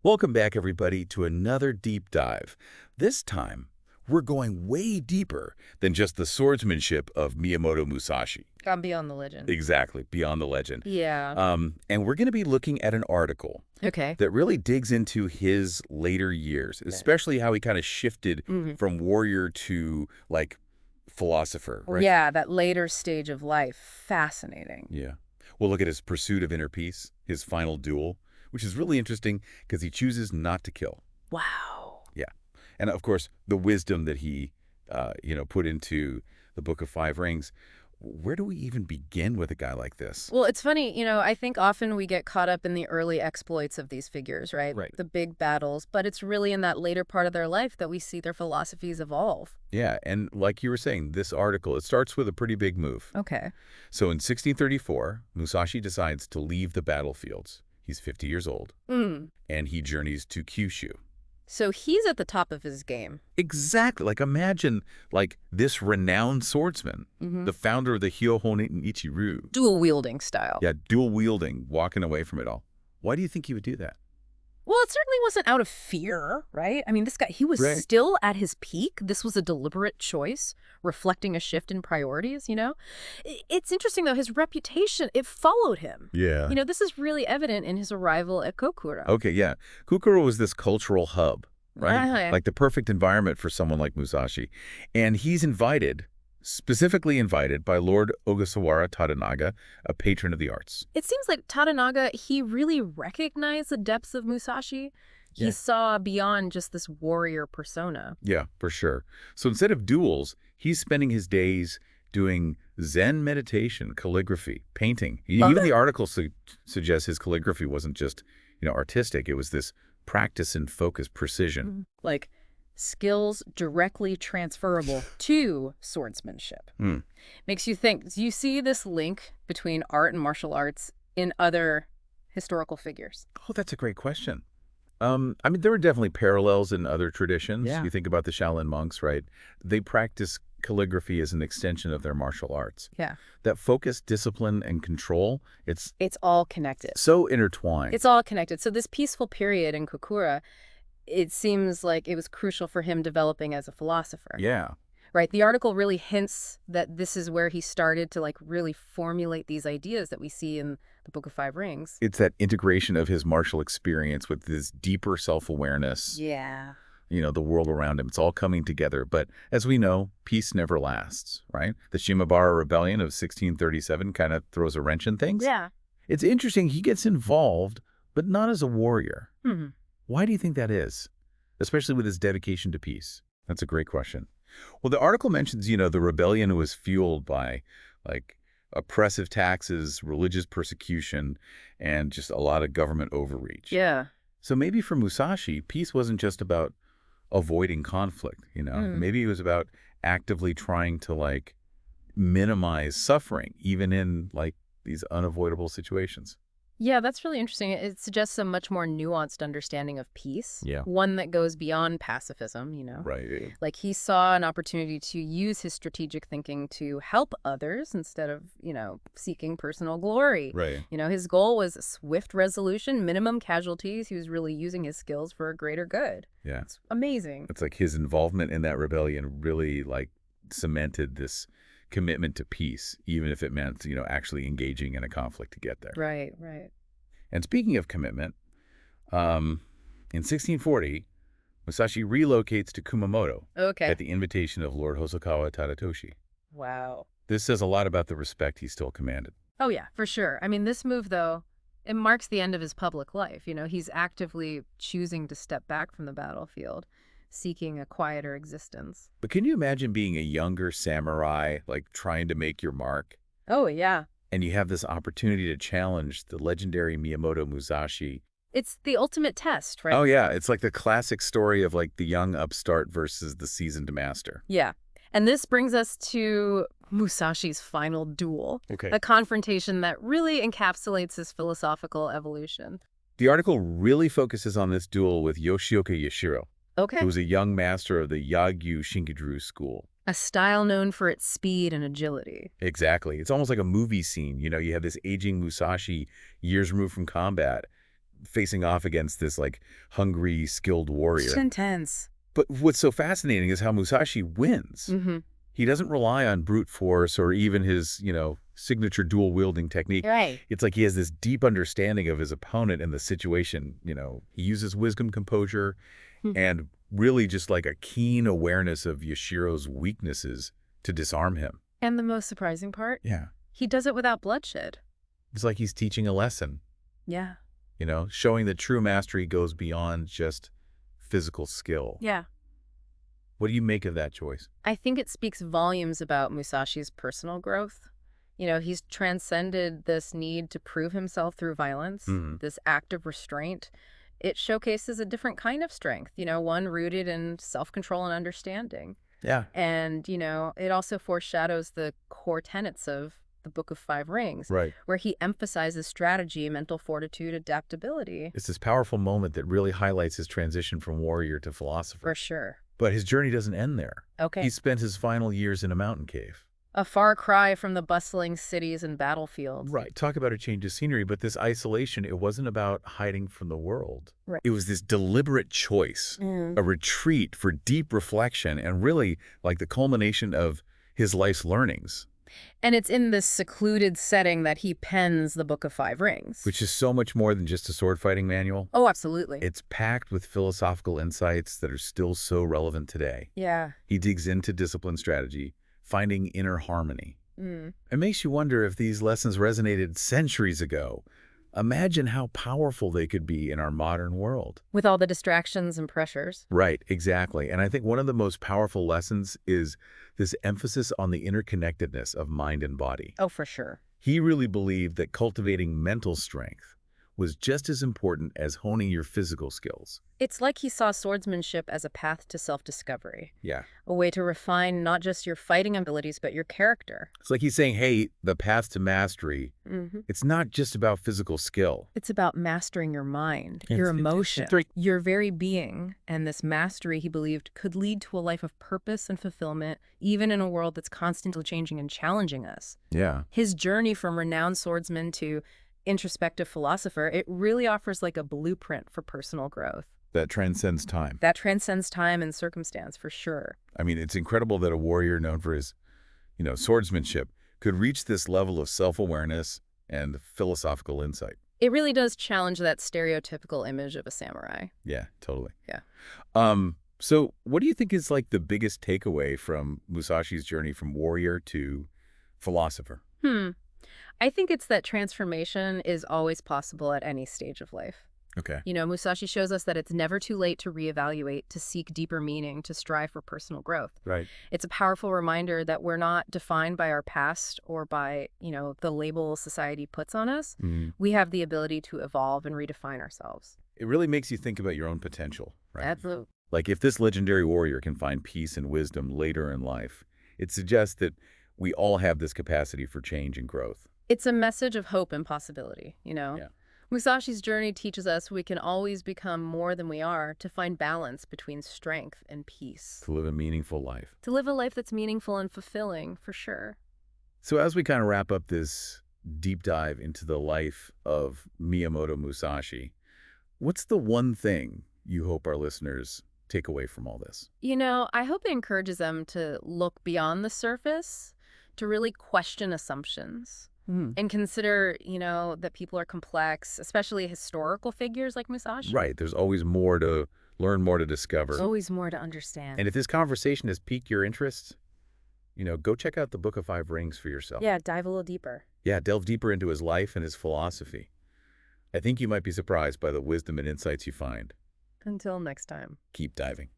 Welcome back, everybody, to another deep dive. This time, we're going way deeper than just the swordsmanship of Miyamoto Musashi. Gone beyond the legend. Exactly, beyond the legend. Yeah. And we're going to be looking at an article Okay. that really digs into his later years, especially how he kind of shifted from warrior to, like, philosopher, right? Yeah, that later stage of life. Fascinating. Yeah. We'll look at his pursuit of inner peace, his final duel, which is really interesting because he chooses not to kill. Wow. Yeah. And of course, the wisdom that he, put into the Book of Five Rings. Where do we even begin with a guy like this? Well, it's funny, I think often we get caught up in the early exploits of these figures, right? Right. The big battles, but it's really in that later part of their life that we see their philosophies evolve. Yeah. And like you were saying, this article, it starts with a pretty big move. Okay. So in 1634, Musashi decides to leave the battlefields. He's 50 years old, and he journeys to Kyushu. So he's at the top of his game. Exactly. Like, imagine, like, this renowned swordsman, the founder of the Hyohonin Ichiru. Dual-wielding style. Yeah, dual-wielding, walking away from it all. Why do you think he would do that? Well, it certainly wasn't out of fear, right? I mean, this guy, he was Right. still at his peak. This was a deliberate choice, reflecting a shift in priorities. It's interesting, though, his reputation, it followed him. Yeah. This is really evident in his arrival at Kokura. Okay, yeah. Kokura was this cultural hub, right? Right. Like the perfect environment for someone like Musashi. And he's specifically invited by Lord Ogasawara Tadanaga, a patron of the arts. It seems like Tadanaga, he really recognized the depths of Musashi. He Yeah. saw beyond just this warrior persona. Yeah, for sure. So instead of duels, he's spending his days doing Zen meditation, calligraphy, painting. Even the article suggests his calligraphy wasn't just, artistic. It was this practice and focus, precision. Like skills directly transferable to swordsmanship. Makes you think, do you see this link between art and martial arts in other historical figures? Oh, that's a great question. There were definitely parallels in other traditions. Yeah. You think about the Shaolin monks, right? They practice calligraphy as an extension of their martial arts. Yeah. That focus, discipline, and control, it's It's all connected. so intertwined. It's all connected. So this peaceful period in Kokura, it seems like it was crucial for him developing as a philosopher. Yeah. Right. The article really hints that this is where he started to really formulate these ideas that we see in the Book of Five Rings. It's that integration of his martial experience with this deeper self-awareness, Yeah. the world around him. It's all coming together. But as we know, peace never lasts, right? The Shimabara Rebellion of 1637 kind of throws a wrench in things. Yeah. It's interesting. He gets involved, but not as a warrior. Hmm. Why do you think that is? Especially with his dedication to peace. That's a great question. Well, the article mentions, the rebellion was fueled by, like, oppressive taxes, religious persecution, and just a lot of government overreach. Yeah. So maybe for Musashi, peace wasn't just about avoiding conflict, Maybe it was about actively trying to, minimize suffering, even in, these unavoidable situations. Yeah, that's really interesting. It suggests a much more nuanced understanding of peace. Yeah. One that goes beyond pacifism. Right. Like he saw an opportunity to use his strategic thinking to help others instead of, seeking personal glory. Right. His goal was swift resolution, minimum casualties. He was really using his skills for a greater good. Yeah. It's amazing. It's like his involvement in that rebellion really, cemented this commitment to peace, even if it meant, actually engaging in a conflict to get there. Right, right. And speaking of commitment, in 1640, Musashi relocates to Kumamoto Okay. at the invitation of Lord Hosokawa Tadatoshi. Wow. This says a lot about the respect he still commanded. Oh, yeah, for sure. I mean, this move, though, it marks the end of his public life. He's actively choosing to step back from the battlefield, seeking a quieter existence. But can you imagine being a younger samurai, trying to make your mark? Oh, yeah. And you have this opportunity to challenge the legendary Miyamoto Musashi. It's the ultimate test, right? Oh, yeah. It's like the classic story of, the young upstart versus the seasoned master. Yeah. And this brings us to Musashi's final duel, Okay. a confrontation that really encapsulates his philosophical evolution. The article really focuses on this duel with Yoshioka Yashiro, Okay. who was a young master of the Yagyu Shinkidru school. A style known for its speed and agility. Exactly. It's almost like a movie scene. You have this aging Musashi, years removed from combat, facing off against this, like, hungry, skilled It's warrior. intense. But what's so fascinating is how Musashi wins. Mm-hmm. He doesn't rely on brute force or even his, signature dual-wielding technique. Right. It's like he has this deep understanding of his opponent and the situation. He uses wisdom, composure, and really just like a keen awareness of Yashiro's weaknesses to disarm him. And the most surprising part? Yeah. He does it without bloodshed. It's like he's teaching a lesson, Yeah. showing that true mastery goes beyond just physical skill. Yeah. What do you make of that choice? I think it speaks volumes about Musashi's personal growth. He's transcended this need to prove himself through violence, this act of restraint. It showcases a different kind of strength, one rooted in self-control and understanding. Yeah. And, it also foreshadows the core tenets of the Book of Five Rings, Right. where he emphasizes strategy, mental fortitude, adaptability. It's this powerful moment that really highlights his transition from warrior to philosopher. For sure. But his journey doesn't end there. Okay. He spent his final years in a mountain cave. A far cry from the bustling cities and battlefields. Right. Talk about a change of scenery, but this isolation, it wasn't about hiding from the world. Right. It was this deliberate choice, a retreat for deep reflection, and really like the culmination of his life's learnings. And it's in this secluded setting that he pens the Book of Five Rings. Which is so much more than just a sword-fighting manual. Oh, absolutely. It's packed with philosophical insights that are still so relevant today. Yeah. He digs into discipline strategy, finding inner harmony. It makes you wonder if these lessons resonated centuries ago. Imagine how powerful they could be in our modern world. With all the distractions and pressures. Right, exactly. And I think one of the most powerful lessons is this emphasis on the interconnectedness of mind and body. Oh, for sure. He really believed that cultivating mental strength was just as important as honing your physical skills. It's like he saw swordsmanship as a path to self-discovery. Yeah. A way to refine not just your fighting abilities, but your character. It's like he's saying, hey, the path to mastery, it's not just about physical skill. It's about mastering your mind, your emotion, your very being. And this mastery, he believed, could lead to a life of purpose and fulfillment, even in a world that's constantly changing and challenging us. Yeah. His journey from renowned swordsman to introspective philosopher, it really offers like a blueprint for personal growth. That transcends time. That transcends time and circumstance, for sure. I mean, it's incredible that a warrior known for his, swordsmanship could reach this level of self-awareness and philosophical insight. It really does challenge that stereotypical image of a samurai. Yeah, totally. Yeah. So what do you think is like the biggest takeaway from Musashi's journey from warrior to philosopher? I think it's that transformation is always possible at any stage of life. Okay. Musashi shows us that it's never too late to reevaluate, to seek deeper meaning, to strive for personal growth. Right. It's a powerful reminder that we're not defined by our past or by, the label society puts on us. We have the ability to evolve and redefine ourselves. It really makes you think about your own potential, right? Absolutely. Like if this legendary warrior can find peace and wisdom later in life, it suggests that we all have this capacity for change and growth. It's a message of hope and possibility, Yeah. Musashi's journey teaches us we can always become more than we are, to find balance between strength and peace. To live a meaningful life. To live a life that's meaningful and fulfilling, for sure. So as we kind of wrap up this deep dive into the life of Miyamoto Musashi, what's the one thing you hope our listeners take away from all this? I hope it encourages them to look beyond the surface, to really question assumptions. And consider, that people are complex, especially historical figures like Musashi. Right. There's always more to learn, more to discover. There's always more to understand. And if this conversation has piqued your interest, go check out the Book of Five Rings for yourself. Yeah, dive a little deeper. Yeah, delve deeper into his life and his philosophy. I think you might be surprised by the wisdom and insights you find. Until next time. Keep diving.